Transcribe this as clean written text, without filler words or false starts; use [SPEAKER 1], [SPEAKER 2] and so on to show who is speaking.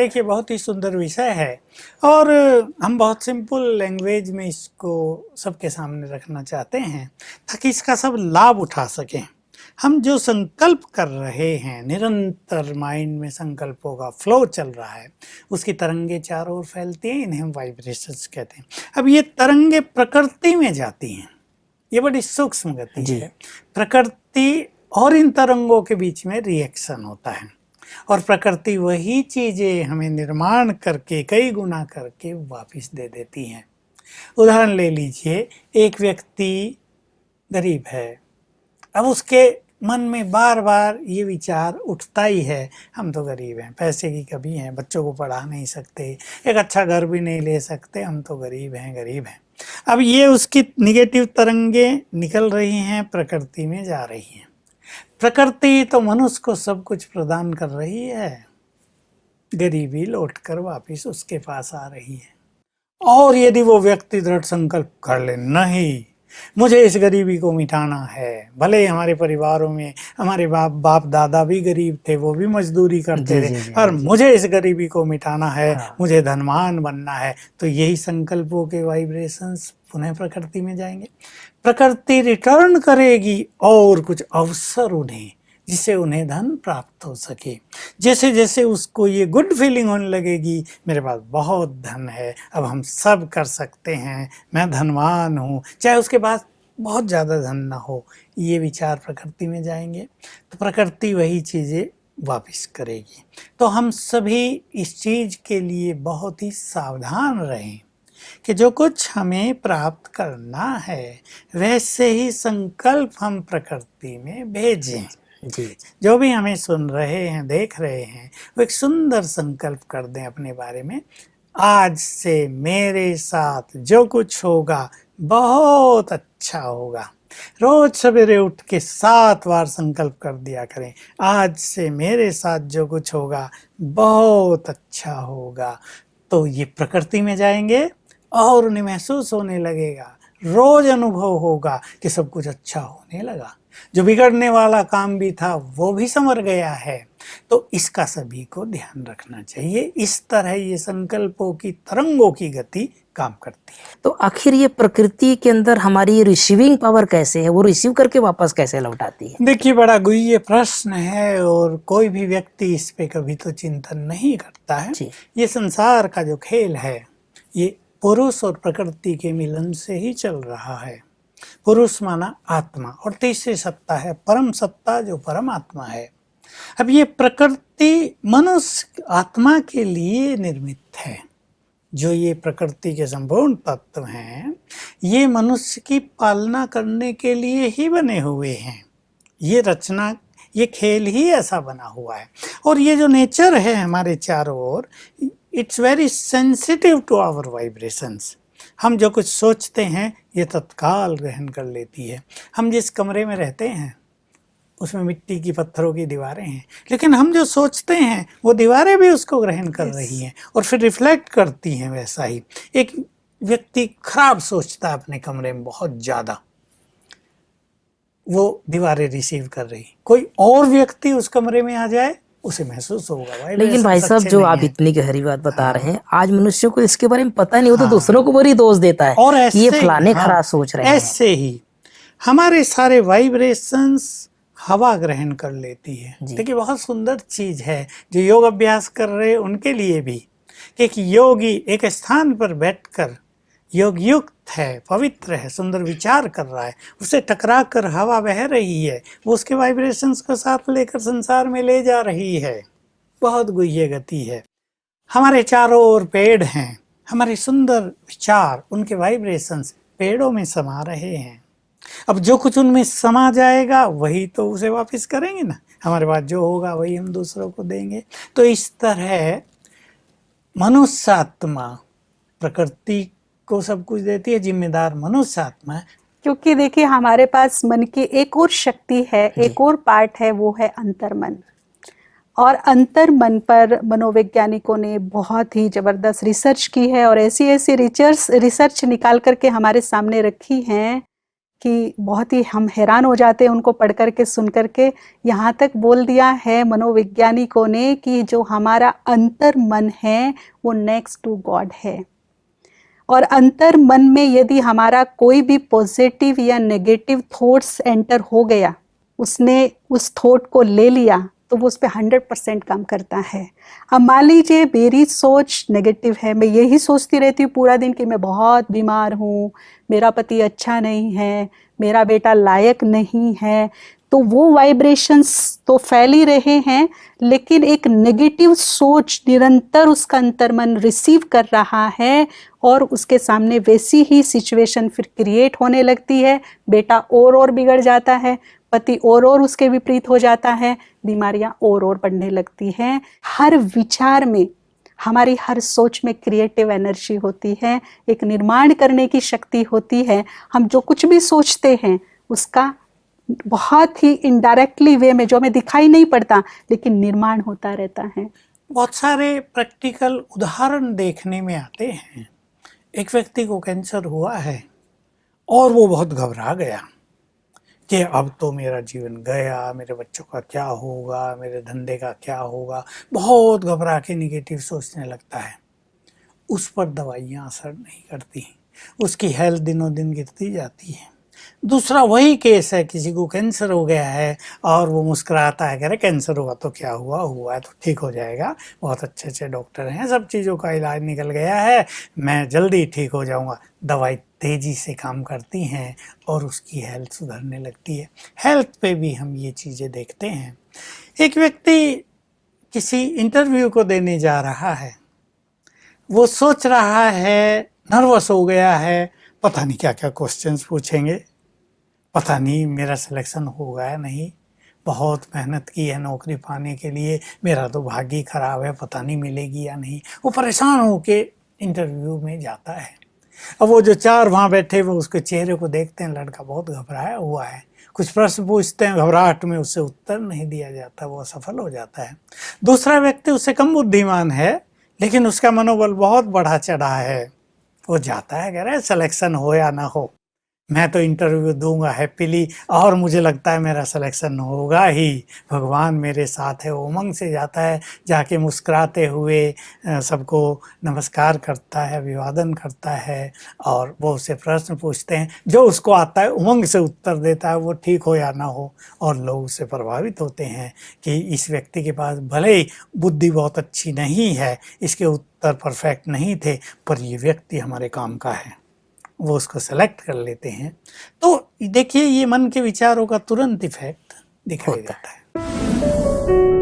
[SPEAKER 1] देखिए बहुत ही सुंदर विषय है और हम बहुत सिंपल लैंग्वेज में इसको सबके सामने रखना चाहते हैं ताकि इसका सब लाभ उठा सकें। हम जो संकल्प कर रहे हैं, निरंतर माइंड में संकल्पों का फ्लो चल रहा है, उसकी तरंगे चारों ओर फैलती हैं, इन्हें हम वाइब्रेशंस कहते हैं। अब ये तरंगे प्रकृति में जाती हैं, ये बड़ी सूक्ष्म गति है। प्रकृति और इन तरंगों के बीच में रिएक्शन होता है और प्रकृति वही चीजें हमें निर्माण करके कई गुना करके वापस दे देती हैं। उदाहरण ले लीजिए, एक व्यक्ति गरीब है, अब उसके मन में बार बार ये विचार उठता ही है, हम तो गरीब हैं, पैसे की कमी है, बच्चों को पढ़ा नहीं सकते, एक अच्छा घर भी नहीं ले सकते, हम तो गरीब हैं गरीब हैं। अब ये उसकी निगेटिव तरंगे निकल रही हैं, प्रकृति में जा रही हैं। प्रकृति तो मनुष्य को सब कुछ प्रदान कर रही है, गरीबी लौटकर वापस उसके पास आ रही है। और यदि वो व्यक्ति दृढ़ संकल्प कर ले, नहीं मुझे इस गरीबी को मिटाना है, भले ही हमारे परिवारों में हमारे बाप दादा भी गरीब थे, वो भी मजदूरी करते थे, पर मुझे इस गरीबी को मिटाना है, मुझे धनवान बनना है, तो यही संकल्पों के वाइब्रेशंस पुनः प्रकृति में जाएंगे। प्रकृति रिटर्न करेगी और कुछ अवसर उन्हें, जिससे उन्हें धन प्राप्त हो सके। जैसे जैसे उसको ये गुड फीलिंग होने लगेगी, मेरे पास बहुत धन है, अब हम सब कर सकते हैं, मैं धनवान हूँ, चाहे उसके पास बहुत ज़्यादा धन ना हो, ये विचार प्रकृति में जाएंगे तो प्रकृति वही चीज़ें वापस करेगी। तो हम सभी इस चीज़ के लिए बहुत ही सावधान रहें कि जो कुछ हमें प्राप्त करना है वैसे ही संकल्प हम प्रकृति में भेजें। जी, जो भी हमें सुन रहे हैं, देख रहे हैं, वो एक सुंदर संकल्प कर दें अपने बारे में, आज से मेरे साथ जो कुछ होगा बहुत अच्छा होगा। रोज सवेरे उठ के 7 बार संकल्प कर दिया करें, आज से मेरे साथ जो कुछ होगा बहुत अच्छा होगा। तो ये प्रकृति में जाएंगे और उन्हें महसूस होने लगेगा, रोज अनुभव होगा कि सब कुछ अच्छा होने लगा, जो बिगड़ने वाला काम भी था वो भी संवर गया है। तो इसका सभी को ध्यान रखना चाहिए। इस तरह ये संकल्पों की तरंगों की गति काम करती है।
[SPEAKER 2] तो आखिर ये प्रकृति के अंदर हमारी रिसीविंग पावर कैसे है, वो रिसीव करके वापस कैसे लौटाती है?
[SPEAKER 1] देखिए बड़ा गुह्य प्रश्न है और कोई भी व्यक्ति इस पे कभी तो चिंतन नहीं करता है। ये संसार का जो खेल है ये पुरुष और प्रकृति के मिलन से ही चल रहा है। पुरुष माना आत्मा और तीसरी सत्ता है परम सत्ता, जो परमात्मा है। अब ये प्रकृति मनुष्य आत्मा के लिए निर्मित है। जो ये प्रकृति के संपूर्ण तत्व हैं, ये मनुष्य की पालना करने के लिए ही बने हुए हैं। ये रचना, ये खेल ही ऐसा बना हुआ है। और ये जो नेचर है हमारे चारों ओर, it's very sensitive to our vibrations. हम जो कुछ सोचते हैं ये तत्काल ग्रहण कर लेती है। हम जिस कमरे में रहते हैं उसमें मिट्टी की पत्थरों की दीवारें हैं, लेकिन हम जो सोचते हैं वो दीवारें भी उसको ग्रहण कर रही हैं और फिर रिफ्लेक्ट करती हैं वैसा ही। एक व्यक्ति खराब सोचता है अपने कमरे में बहुत ज़्यादा, वो दीवारें रिसीव कर रही, कोई और व्यक्ति उस कमरे में आ जाए उसे महसूस होगा।
[SPEAKER 2] लेकिन भाई साहब, जो आप इतनी गहरी बात बता रहे हैं, आज मनुष्य को इसके बारे में पता नहीं हो तो दूसरों को बड़ी दोष देता है और ये फलाने खराब सोच रहे हैं।
[SPEAKER 1] ऐसे ही हमारे सारे वाइब्रेशंस हवा ग्रहण कर लेती है। देखिए बहुत सुंदर चीज है जो योग अभ्यास कर रहे हैं उनके लिए भी, कि एक योगी एक स्थान पर बैठकर योग युक्त है, पवित्र है, सुंदर विचार कर रहा है, उसे टकरा कर हवा बह रही है, वो उसके वाइब्रेशंस को साथ लेकर संसार में ले जा रही है। बहुत गुह्य गति है। हमारे चारों ओर पेड़ हैं, हमारे सुंदर विचार, उनके वाइब्रेशंस पेड़ों में समा रहे हैं। अब जो कुछ उनमें समा जाएगा वही तो उसे वापस करेंगे ना, हमारे पास जो होगा वही हम दूसरों को देंगे। तो इस तरह मनुष्य आत्मा प्रकृति को सब कुछ देती है, जिम्मेदार मनुष्य आत्मा है।
[SPEAKER 3] क्योंकि देखिए हमारे पास मन की एक और शक्ति है, एक और पार्ट है, वो है अंतर्मन। और अंतर्मन पर मनोवैज्ञानिकों ने बहुत ही जबरदस्त रिसर्च की है और ऐसी ऐसी रिसर्च निकाल करके हमारे सामने रखी हैं कि बहुत ही हम हैरान हो जाते हैं उनको पढ़ करके, सुन करके। यहाँ तक बोल दिया है मनोवैज्ञानिकों ने कि जो हमारा अंतर मन है वो नेक्स्ट टू गॉड है, और अंतर मन में यदि हमारा कोई भी पॉजिटिव या नेगेटिव थॉट्स एंटर हो गया, उसने उस थॉट को ले लिया, तो वो उस पर 100% काम करता है। अब मान लीजिए मेरी सोच नेगेटिव है, मैं यही सोचती रहती हूँ पूरा दिन कि मैं बहुत बीमार हूँ, मेरा पति अच्छा नहीं है, मेरा बेटा लायक नहीं है, तो वो वाइब्रेशंस तो फैल ही रहे हैं, लेकिन एक नेगेटिव सोच निरंतर उसका अंतर्मन रिसीव कर रहा है, और उसके सामने वैसी ही सिचुएशन फिर क्रिएट होने लगती है। बेटा और बिगड़ जाता है, पति और उसके विपरीत हो जाता है, बीमारियां और बढ़ने लगती हैं। हर विचार में, हमारी हर सोच में क्रिएटिव एनर्जी होती है, एक निर्माण करने की शक्ति होती है। हम जो कुछ भी सोचते हैं उसका बहुत ही इनडायरेक्टली वे में, जो हमें दिखाई नहीं पड़ता, लेकिन निर्माण होता रहता है।
[SPEAKER 1] बहुत सारे प्रैक्टिकल उदाहरण देखने में आते हैं। एक व्यक्ति को कैंसर हुआ है और वो बहुत घबरा गया कि अब तो मेरा जीवन गया, मेरे बच्चों का क्या होगा, मेरे धंधे का क्या होगा। बहुत घबरा के निगेटिव सोचने लगता है। उस पर दवाइयाँ असर नहीं करती, उसकी हेल्थ दिनों दिन गिरती जाती है। दूसरा वही केस है, किसी को कैंसर हो गया है और वो मुस्कुराता है, कह रहे कैंसर हुआ तो क्या हुआ, हुआ है तो ठीक हो जाएगा, बहुत अच्छे अच्छे डॉक्टर हैं, सब चीज़ों का इलाज निकल गया है, मैं जल्दी ठीक हो जाऊंगा। दवाई तेज़ी से काम करती हैं और उसकी हेल्थ सुधरने लगती है। हेल्थ पे भी हम ये चीज़ें देखते हैं। एक व्यक्ति किसी इंटरव्यू को देने जा रहा है, वो सोच रहा है, नर्वस हो गया है, पता नहीं क्या क्या क्वेश्चंस पूछेंगे, पता नहीं मेरा सिलेक्शन होगा या नहीं, बहुत मेहनत की है नौकरी पाने के लिए, मेरा तो भाग्य खराब है, पता नहीं मिलेगी या नहीं। वो परेशान होके इंटरव्यू में जाता है। अब वो जो चार वहाँ बैठे वो उसके चेहरे को देखते हैं, लड़का बहुत घबराया हुआ है, कुछ प्रश्न पूछते हैं, घबराहट में उससे उत्तर नहीं दिया जाता, वो असफल हो जाता है। दूसरा व्यक्ति उससे कम बुद्धिमान है, लेकिन उसका मनोबल बहुत बढ़ा चढ़ा है, वो जाता है, कह रहा है सिलेक्शन हो या ना हो, मैं तो इंटरव्यू दूंगा हैप्पीली, और मुझे लगता है मेरा सिलेक्शन होगा ही, भगवान मेरे साथ है। उमंग से जाता है, जाके मुस्कुराते हुए सबको नमस्कार करता है, अभिवादन करता है, और वो उससे प्रश्न पूछते हैं, जो उसको आता है उमंग से उत्तर देता है, वो ठीक हो या ना हो। और लोग उससे प्रभावित होते हैं कि इस व्यक्ति के पास भले ही बुद्धि बहुत अच्छी नहीं है, इसके उत्तर परफेक्ट नहीं थे, पर ये व्यक्ति हमारे काम का है, वो उसको सेलेक्ट कर लेते हैं। तो देखिए, ये मन के विचारों का तुरंत इफेक्ट दिखाई देता है।